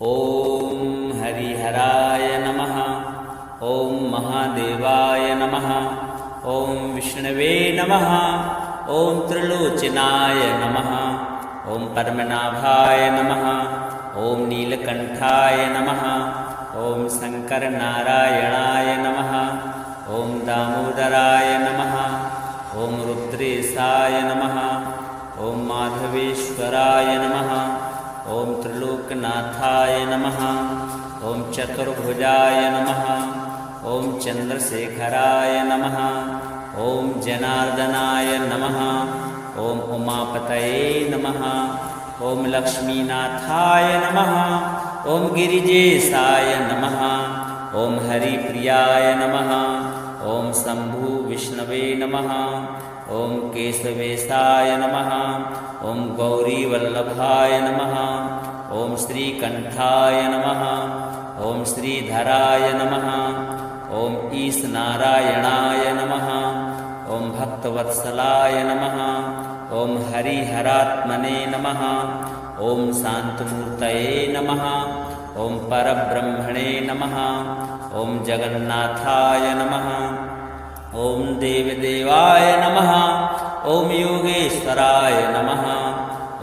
ॐ हरिहराय नमः। ॐ महादेवाय नमः। ॐ विष्णवे नमः। ॐ त्रिलोचनाय नमः। ॐ पद्मनाभाय नमः। ॐ नीलकण्ठाय नमः। ॐ शङ्करनारायणाय नमः। ॐ दामोदराय नमः। ॐ रुद्रेशाय नमः। ॐ माधवेश्वराय नमः। ॐ त्रिलोकनाथाय नमः। ॐ चतुर्भुजाय नमः। ॐ चन्द्रशेखराय नमः। ॐ जनार्दनाय नमः। ॐ उमापतये नमः। ॐ लक्ष्मीनाथाय नमः। ॐ गिरिजेशाय नमः। ॐ हरिप्रियाय नमः। ॐ शम्भु विष्णवे नमः। ॐ केशवेशाय नमः। ॐ गौरीवल्लभाय नमः। ॐ श्रीकण्ठाय नमः। ॐ श्रीधराय नमः। ॐ ईशनारायणाय नमः। ॐ भक्तवत्सलाय नमः। ॐ हरिहरात्मने नमः। ॐ शान्तमूर्तये नमः। ॐ परब्रह्मणे नमः। ॐ जगन्नाथाय नमः। ॐ देवदेवाय नमः। ॐ योगेश्वराय नमः।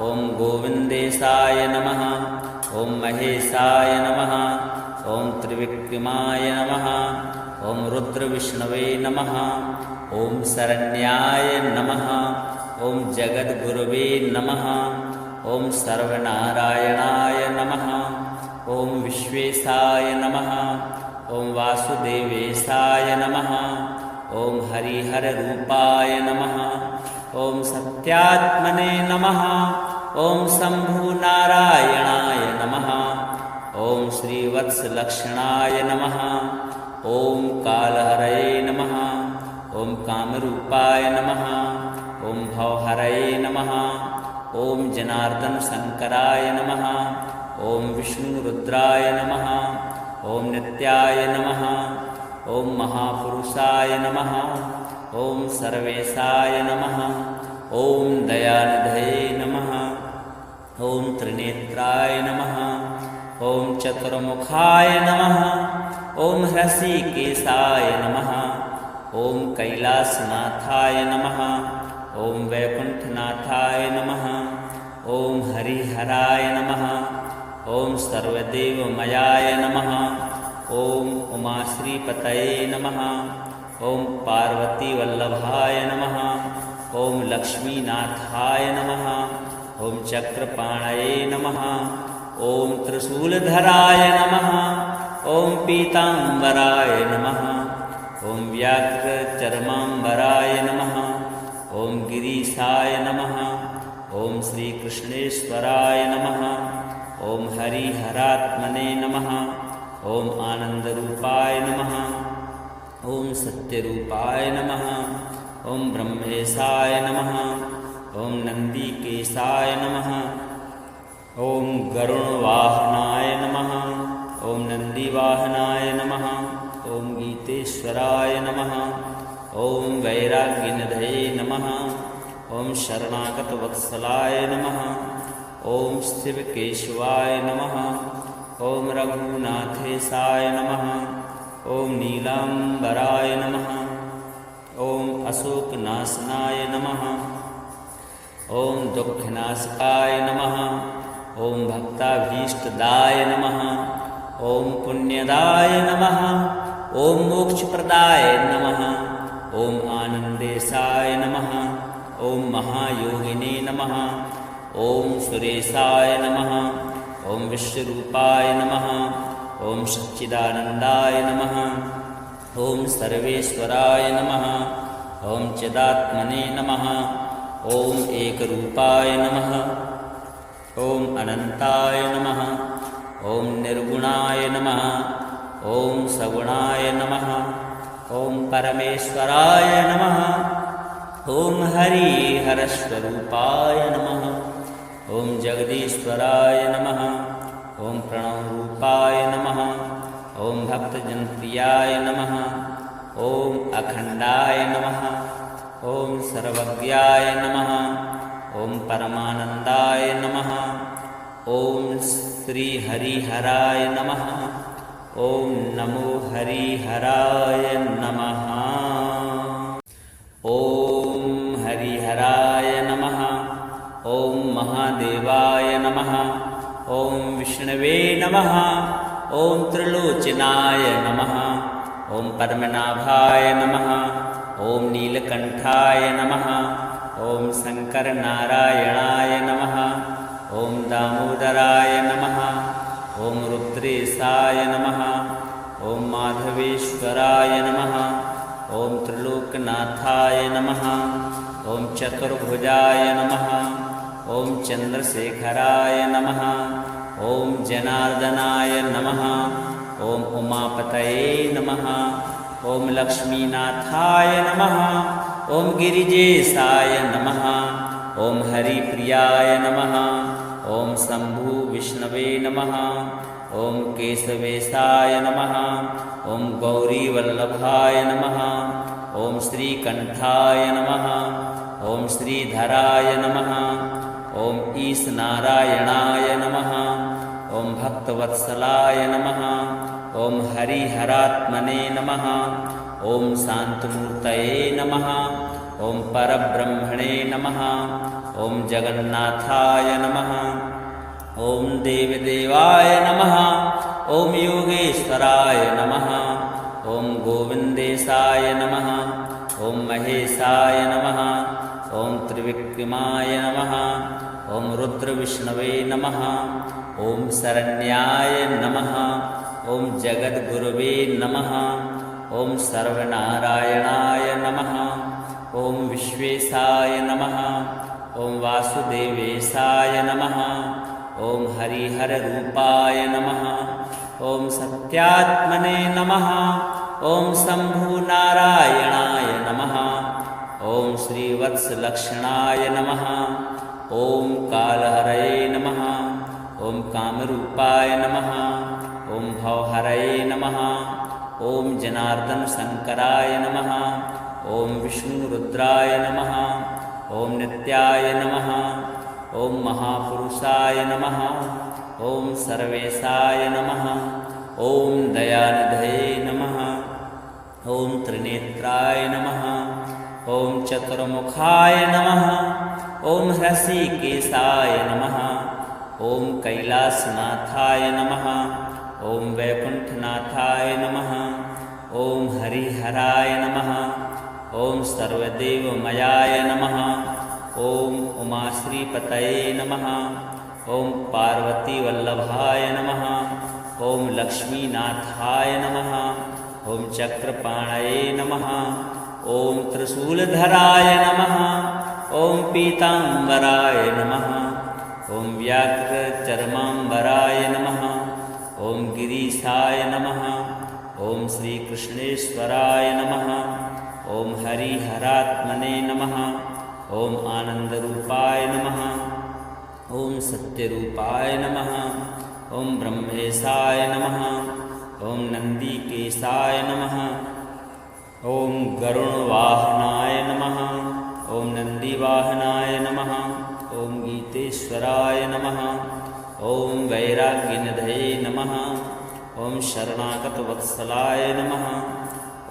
ॐ गोविन्देशाय नमः। ॐ महेशाय नमः। ॐ त्रिविक्रमाय नमः। ॐ रुद्रविष्णवे नमः। ॐ शरण्याय नमः। ॐ जगद्गुरवे नमः। ॐ सर्वनारायणाय नमः। ॐ विश्वेशाय नमः। ॐ वासुदेवेशाय नमः। ॐ हरिहररूपाय नमः। ॐ सत्यात्मने नमः। ॐ शम्भुनारायणाय नमः। ॐ श्रीवत्सलक्षणाय नमः। ॐ कालहरये नमः। ॐ कामरूपाय नमः। ॐ भवहरये नमः। ॐ जनार्दनशङ्कराय नमः। ॐ विष्णुरुद्राय नमः। ॐ नित्याय नमः। ॐ महापुरुषाय नमः। ॐ सर्वेशाय नमः। ॐ दयानिधये नमः। ॐ त्रिनेत्राय नमः। ॐ चतुर्मुखाय नमः। ॐ हृषीकेशाय नमः। ॐ कैलासनाथाय नमः। ॐ वैकुण्ठनाथाय नमः। ॐ हरिहराय नमः। ॐ सर्वदेवमयाय नमः। ॐ उमाश्रीपतये नमः। ॐ पार्वतीवल्लभाय नमः। ॐ लक्ष्मीनाथाय नमः। ॐ चक्रपाणये नमः। ॐ त्रिशूलधराय नमः। ॐ पीताम्बराय नमः। ॐ व्याघ्रचर्माम्बराय नमः। ॐ गिरीशाय नमः। ॐ श्रीकृष्णेश्वराय नमः। ॐ हरिहरात्मने नमः। ॐ आनन्दरूपाय नमः। ॐ सत्यरूपाय नमः। ॐ ब्रह्मेशाय नमः। ॐ नन्दिकेशाय नमः। ॐ गरुणवाहनाय नमः। ॐ नन्दिवाहनाय नमः। ॐ गीतेश्वराय नमः। ॐ वैराग्यनिधये नमः। ॐ शरणागतवत्सलाय नमः। ॐ शिवकेशवाय नमः। ॐ रघुनाथेशाय नमः। ॐ नीलाम्बराय नमः। ॐ अशोकनाशनाय नमः। ॐ दुःखनाशकाय नमः। ॐ भक्ताभीष्टदाय नमः। ॐ पुण्यदाय नमः। ॐ मोक्षप्रदाय नमः। ॐ आनन्देशाय नमः। ॐ महायोगिने नमः। ॐ सुरेशाय नमः। ॐ विश्वरूपाय नमः। ॐ सच्चिदानन्दाय नमः। ॐ सर्वेश्वराय नमः। ॐ चिदात्मने नमः। ॐ एकरूपाय नमः। ॐ अनन्ताय नमः। ॐ निर्गुणाय नमः। ॐ सगुणाय नमः। ॐ परमेश्वराय नमः। ॐ हरिहरस्वरूपाय नमः। ॐ जगदीश्वराय नमः। ॐ प्रणवरूपाय नमः। ॐ भक्तजनप्रियाय नमः। ॐ अखण्डाय नमः। ॐ सर्वज्ञाय नमः। ॐ परमानन्दाय नमः। ॐ श्री हरिहराय नमः। ओम नमो हरिहराय नमः। ओम हरिहराय नमः। ओम महादेवाय नमः। ओम विष्णवे नमः। ओम त्रिलोचनाय नमः। ओम पद्मनाभाय नमः। ओम नीलकंठाय नमः। ओम शंकरनारायणाय नमः। ओम दामोदराय नमः। ओम रुद्रेशाय नमः। ओम माधवेश्वराय नमः। ओम त्रिलोकनाथाय नमः। ओम चतुर्भुजाय नमः। ओम चंद्रशेखराय नमः। ओम जनार्दनाय नमः। ओम उमापतये नमः। ओम लक्ष्मीनाथाय नमः। ओम गिरिजेशाय नमः। ओम हरिप्रियाय नमः। ओम शंभु विष्णवे नमः। ओम केशवेशाय नमः। ओम गौरीवल्लभाय नमः। ओम श्रीकंठाय नमः। ओम श्रीधराय नमः। ओम ईशनारायणाय नमः। ओम भक्तवत्सलाय नमः। ओम हरिहरात्मने नमः। ओम शांतमूर्तये नमः। ओम परब्रह्मणे नमः। ओम जगन्नाथाय नमः। ओम देवदेवाय नमः। ओम योगेश्वराय नमः। ओम गोविंदेशाय नमः। ओम महेशाय नमः। ओम त्रिविक्रमाय नमः। ओम रुद्रविष्णवे नमः। ओम शरण्याय नमः। ओम जगद्गुरवे नमः। ओम सर्वनारायणाय नमः। ओम विश्वेशाय नमः। ओम वासुदेवेशाय नमः। ओम हरिहररूपाय नमः। ओम सत्यात्मने नमः। ओम शंभुनारायणाय नमः। ओम श्रीवत्सलक्षणाय नमः। ओम कालहरये नमः। ओम कामरूपाय नमः। ओम भवहरये नमः। ओम जनार्दन शंकराय नमः। ओम विष्णुरुद्राय नमः। ओम नित्याय नमः। ओम महापुरुषाय नमः। ओम सर्वेशाय नमः। ओम दयानिधये नमः। ओम त्रिनेत्राय नमः। ओम चतुर्मुखाय नमः। ओम हृषिकेशाय नमः। ओम कैलासनाथाय नमः। ओम वैकुंठनाथाय नमः। ओम हरिहराय नमः। ओम सर्वदेवमयाय नमः। ओम उमाश्रीपतये नमः। ओम पार्वतीवल्लभाय नमः। ओम लक्ष्मीनाथाय नमः। ओम चक्रपाणये नमः। ओम त्रिशूलधराय नमः। ओम पीतांबराय नमः। ओम व्याघ्रचर्मांबराय नमः। ओम गिरीशाय नमः। ओम श्रीकृष्णेश्वराय नमः। ओम हरिहरात्मने नमः। ओम आनंदरूपाय नमः। ओम सत्यरूपाय नमः। ओम ब्रह्मेशाय नमः। ओम नंदीकेशाय नमः। ओम गरुणवाहनाय नमः। ओम नंदीवाहनाय नमः। ओम गीतेश्वराय नमः। ओम वैराग्यनिधये नमः। ओम शरणागतवत्सलाय नमः।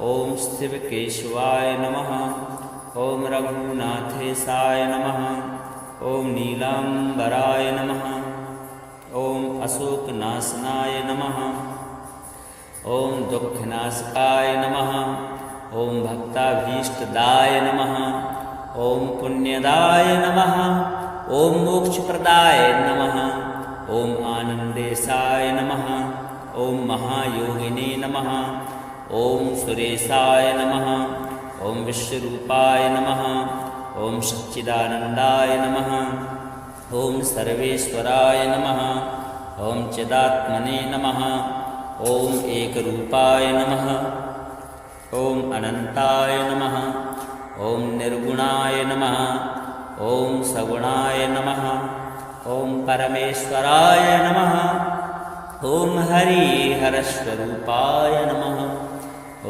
ओम शिवकेशवाय नमः। ओम रघुनाथेशाय नमः। ओम नीलांबराय नमः। ओम अशोकनाशनाय नमः। ओम दुःखनाशकाय नमः। ओम भक्ताभीष्टदाय नमः। ओम पुण्यदाय नमः। ओम मोक्षप्रदाय नमः। ओम आनंदेशाय नमः। ओम महायोगिने नमः। ओम सुरेशाय नमः। ओम विश्वरूपाय नमः। ओम सच्चिदानंदाय नमः। ओम सर्वेश्वराय नमः। ओम चिदात्मने नमः। ओम एकरूपाय नमः। ओम अनंताय नमः। ओम निर्गुणाय नमः। ओम सगुणाय नमः। ओम परमेश्वराय नमः। ओम हरिहरस्वरूपाय नमः।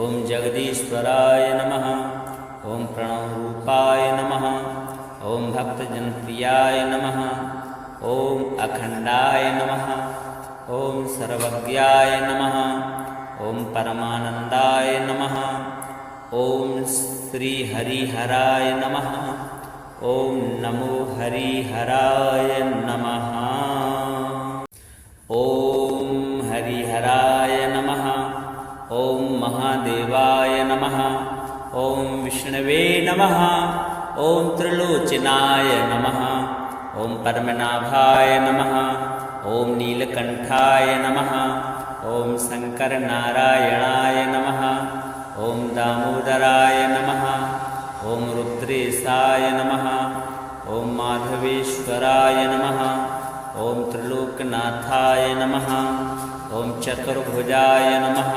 ओम जगदीश्वराय नमः। ओम प्रणवरूपाय नमः। ओम भक्तजनप्रियाय नमः। ओम अखंडाय नमः। ॐ सर्वज्ञाय नमः। ॐ परमानन्दाय नमः। ॐ श्रीहरिहराय नमः। ॐ नमो हरिहराय नमः। ॐ हरिहराय नमः। ॐ महादेवाय नमः। ॐ विष्णवे नमः। ॐ त्रिलोचनाय नमः। ॐ पद्मनाभाय नमः। ॐ नीलकण्ठाय नमः। ॐ शङ्करनारायणाय नमः। ॐ दामोदराय नमः। ॐ रुद्रेशाय नमः। ॐ माधवेश्वराय नमः। ॐ त्रिलोकनाथाय नमः। ॐ चतुर्भुजाय नमः।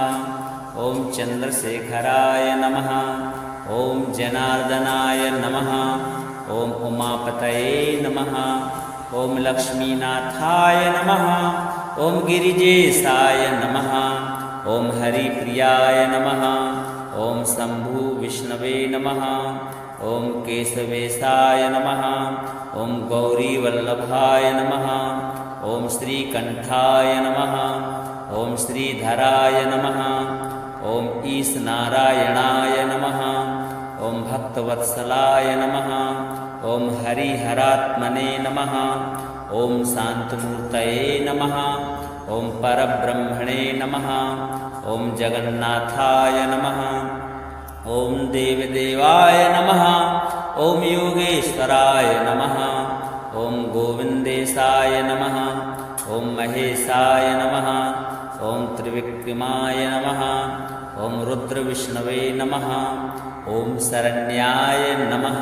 ॐ चन्द्रशेखराय नमः। ॐ जनार्दनाय नमः। ॐ उमापतये नमः। ॐ लक्ष्मीनाथाय नमः। ॐ गिरिजेशाय नमः। ॐ हरिप्रियाय नमः। ॐ शम्भु विष्णवे नमः। ॐ केशवेशाय नमः। ॐ गौरीवल्लभाय नमः। ॐ श्रीकण्ठाय नमः। ॐ श्रीधराय नमः। ॐ ईशनारायणाय नमः। ॐ भक्तवत्सलाय नमः। ॐ हरिहरात्मने नमः। ॐ शान्तमूर्तये नमः। ॐ परब्रह्मणे नमः। ॐ जगन्नाथाय नमः। ॐ देवदेवाय नमः। ॐ योगेश्वराय नमः। ॐ गोविन्देशाय नमः। ॐ महेशाय नमः। ॐ त्रिविक्रमाय नमः। ॐ रुद्रविष्णवे नमः। ॐ शरण्याय नमः।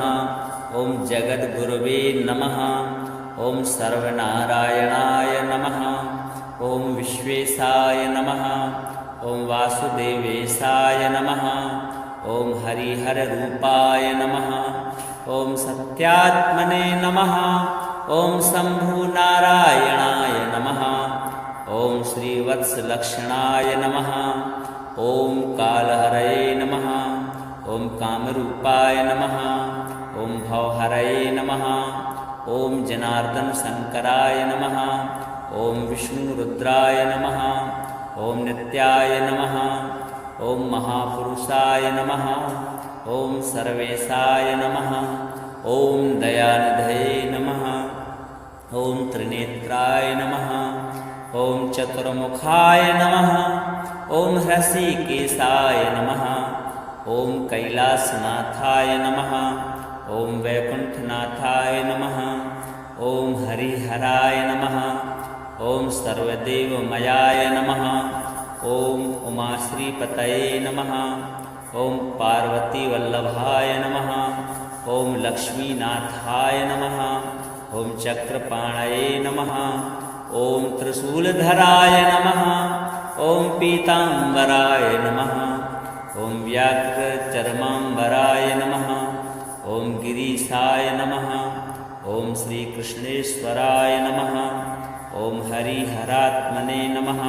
ॐ जगद्गुरवे नमः। ॐ सर्वनारायणाय नमः। ॐ विश्वेशाय नमः। ॐ वासुदेवेशाय नमः। ॐ हरिहररूपाय नमः। ॐ सत्यात्मने नमः। ॐ शम्भुनारायणाय नमः। ॐ श्रीवत्सलक्षणाय नमः। ॐ कालहरये नमः। ॐ कामरूपाय नमः। ॐ भवहरये नमः। ॐ जनार्दनशङ्कराय नमः। ॐ विष्णुरुद्राय नमः। ॐ नित्याय नमः। ॐ महापुरुषाय नमः। ॐ सर्वेशाय नमः। ॐ दयानिधये नमः। ॐ त्रिनेत्राय नमः। ॐ चतुर्मुखाय नमः। ॐ हृषीकेशाय नमः। ॐ कैलासनाथाय नमः। ॐ वैकुण्ठनाथाय नमः। ॐ हरिहराय नमः। ॐ सर्वदेवमयाय नमः। ॐ उमाश्रीपतये नमः। ॐ पार्वतीवल्लभाय नमः। ॐ लक्ष्मीनाथाय नमः। ॐ चक्रपाणये नमः। ॐ त्रिशूलधराय नमः। ॐ पीताम्बराय नमः। ॐ व्याघ्रचर्माम्बराय नमः। ॐ गिरीशाय नमः। ॐ श्रीकृष्णेश्वराय नमः। ॐ हरिहरात्मने नमः।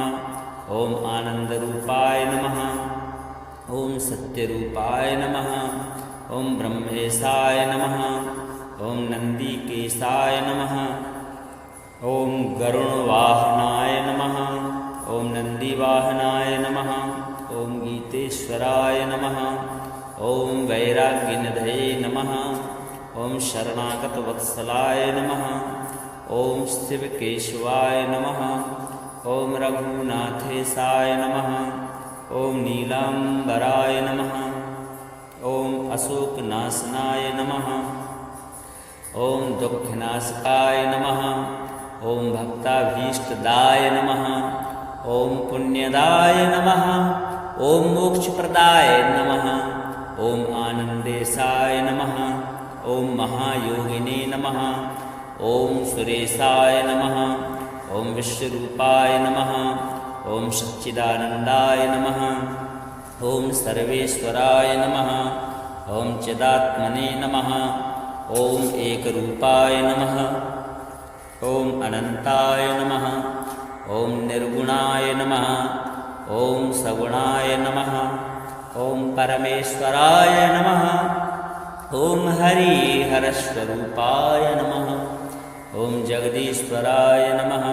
ॐ आनन्दरूपाय नमः। ॐ सत्यरूपाय नमः। ॐ ब्रह्मेशाय नमः। ॐ नन्दिकेशाय नमः। ॐ गरुणवाहनाय नमः। ॐ नन्दिवाहनाय नमः। ॐ गीतेश्वराय नमः। ॐ वैराग्यनिधये नमः। ॐ शरणागतवत्सलाय नमः। ॐ शिवकेशवाय नमः। ॐ रघुनाथेशाय नमः। ॐ नीलाम्बराय नमः। ॐ अशोकनाशनाय नमः। ॐ दुःखनाशकाय नमः। ॐ भक्ताभीष्टदाय नमः। ॐ पुण्यदाय नमः। ॐ मोक्षप्रदाय नमः। ॐ आनन्देशाय नमः। ॐ महायोगिने नमः। ॐ सुरेशाय नमः। ॐ विश्वरूपाय नमः। ॐ सच्चिदानन्दाय नमः। ॐ सर्वेश्वराय नमः। ॐ चिदात्मने नमः। ॐ एकरूपाय नमः। ॐ अनन्ताय नमः। ॐ निर्गुणाय नमः। ॐ सगुणाय नमः। ॐ परमेश्वराय नमः। ॐ हरिहरस्वरूपाय नमः। ॐ जगदीश्वराय नमः।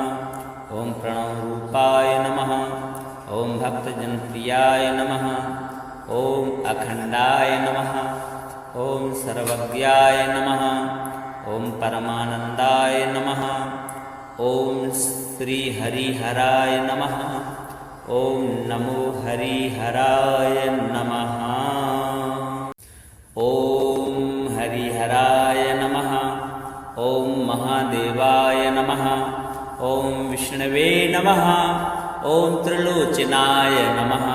ॐ प्रणवरूपाय नमः। ॐ भक्तजनप्रियाय नमः। ॐ अखण्डाय नमः। ॐ सर्वज्ञाय नमः। ॐ परमानन्दाय नमः। ॐ श्रीहरिहराय नमः। ॐ नमो हरिहराय नमः। ॐ हरिहराय नमः। ॐ महादेवाय नमः। ॐ विष्णवे नमः। ॐ त्रिलोचनाय नमः।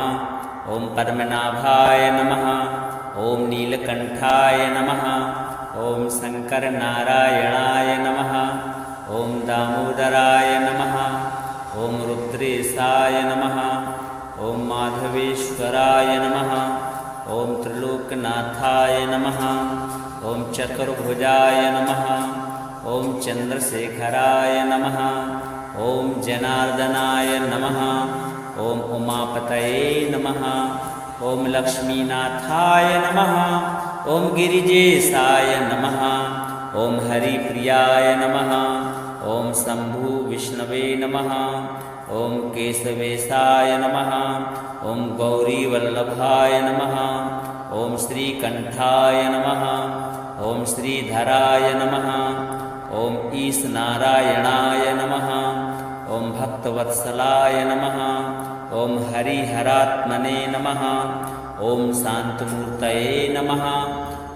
ॐ पद्मनाभाय नमः। ॐ नीलकण्ठाय नमः। ॐ शङ्करनारायणाय नमः। ॐ दामोदराय नमः। ॐ रुद्रेशाय नमः। ॐ माधवेश्वराय नमः। ॐ त्रिलोकनाथाय नमः। ॐ चतुर्भुजाय नमः। ॐ चन्द्रशेखराय नमः। ॐ जनार्दनाय नमः। ॐ उमापतये नमः। ॐ लक्ष्मीनाथाय नमः। ॐ गिरिजेशाय नमः। ॐ हरिप्रियाय नमः। ॐ शम्भु विष्णवे नमः। ॐ केशवेशाय नमः। ॐ गौरीवल्लभाय नमः। ॐ श्रीकण्ठाय नमः। ॐ श्रीधराय नमः। ॐ ईशनारायणाय नमः। ॐ भक्तवत्सलाय नमः। ॐ हरिहरात्मने नमः। ॐ शान्तमूर्तये नमः।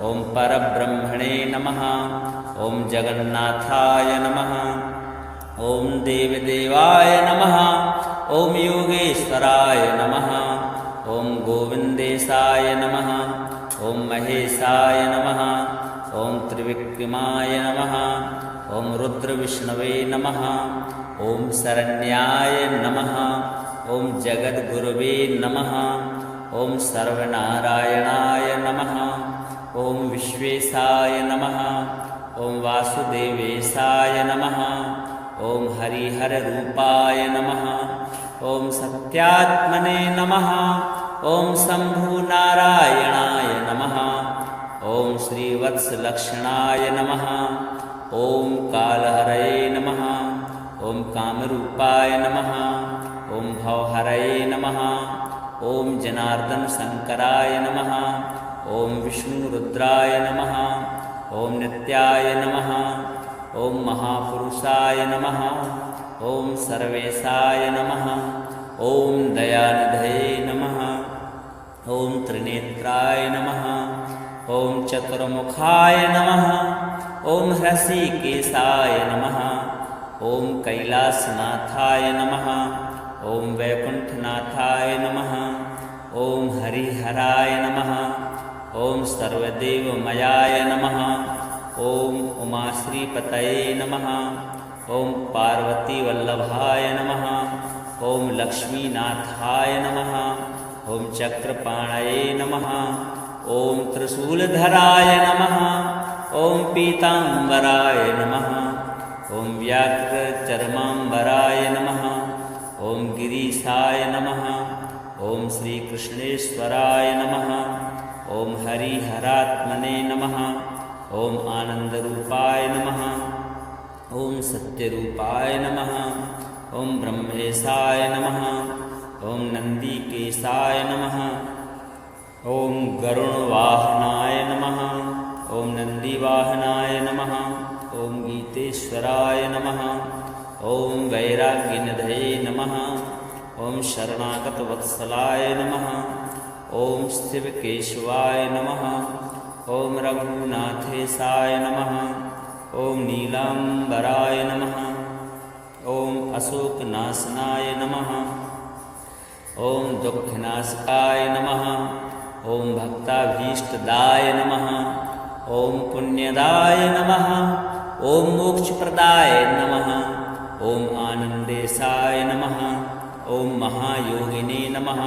ॐ परब्रह्मणे नमः। ॐ जगन्नाथाय नमः। ॐ देवदेवाय नमः। ॐ योगेश्वराय नमः। ॐ गोविन्देशाय नमः। ॐ महेशाय नमः। ॐ त्रिविक्रमाय नमः। ॐ रुद्रविष्णवे नमः। ॐ शरण्याय नमः। ॐ जगद्गुरवे नमः। ॐ सर्वनारायणाय नमः। ॐ विश्वेशाय नमः। ॐ वासुदेवेशाय नमः। ॐ हरिहररूपाय नमः। ॐ सत्यात्मने नमः। ॐ शम्भुनारायणाय नमः। ॐ श्रीवत्सलक्षणाय नमः। ॐ कालहरये नमः। ॐ कामरूपाय नमः। ॐ भवहरये नमः। ॐ जनार्दनशङ्कराय नमः। ॐ विष्णुरुद्राय नमः। ॐ नित्याय नमः। ॐ महापुरुषाय नमः। ॐ सर्वेशाय नमः। ॐ दयानिधये नमः। ॐ त्रिनेत्राय नमः। ॐ चतुर्मुखाय नमः। ॐ हृषीकेशाय नमः। ॐ कैलासनाथाय नमः। ॐ वैकुण्ठनाथाय नमः। ॐ हरिहराय नमः। ॐ सर्वदेवमयाय नमः। ॐ उमाश्रीपतये नमः। ॐ पार्वतीवल्लभाय नमः। ॐ लक्ष्मीनाथाय नमः। ॐ चक्रपाणये नमः। ॐ त्रिशूलधराय नमः। ॐ पीताम्बराय नमः। ॐ व्याघ्रचर्माम्बराय नमः। ॐ गिरीशाय नमः। ॐ श्रीकृष्णेश्वराय नमः। ॐ हरिहरात्मने नमः। ॐ आनन्दरूपाय नमः। ॐ सत्यरूपाय नमः। ॐ ब्रह्मेशाय नमः। ॐ नन्दिकेशाय नमः। ॐ गरुणवाहनाय नमः। ॐ नन्दिवाहनाय नमः। ॐ गीतेश्वराय नमः। ॐ वैराग्यनिधये नमः। ॐ शरणागतवत्सलाय नमः। ॐ शिवकेशवाय नमः। ॐ रघुनाथेशाय नमः। ॐ नीलाम्बराय नमः। ॐ अशोकनाशनाय नमः। ॐ दुःखनाशकाय नमः। ॐ भक्ताभीष्टदाय नमः। ॐ पुण्यदाय नमः। ॐ मोक्षप्रदाय नमः। ॐ आनन्देशाय नमः। ॐ महायोगिने नमः।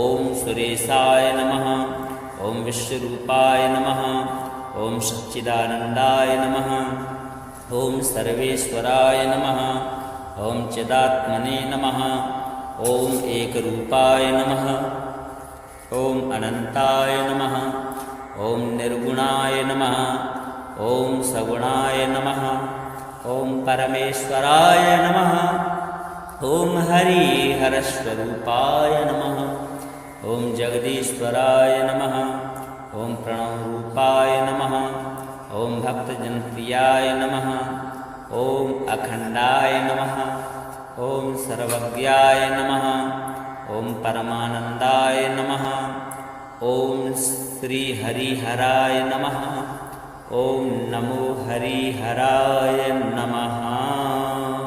ॐ सुरेशाय नमः। ॐ विश्वरूपाय नमः। ॐ सच्चिदानन्दाय नमः। ॐ सर्वेश्वराय नमः। ॐ चिदात्मने नमः। ॐ एकरूपाय नमः। ॐ अनन्ताय नमः। ॐ निर्गुणाय नमः। ॐ सगुणाय नमः। ॐ परमेश्वराय नमः। ॐ हरिहरस्वरूपाय नमः। ॐ जगदीश्वराय नमः। ॐ प्रणवरूपाय नमः। ॐ भक्तजनप्रियाय नमः। ॐ अखण्डाय नमः। ॐ सर्वज्ञाय नमः। ॐ परमानन्दाय नमः। ॐ श्रीहरिहराय नमः। ॐ नमो हरिहराय नमः।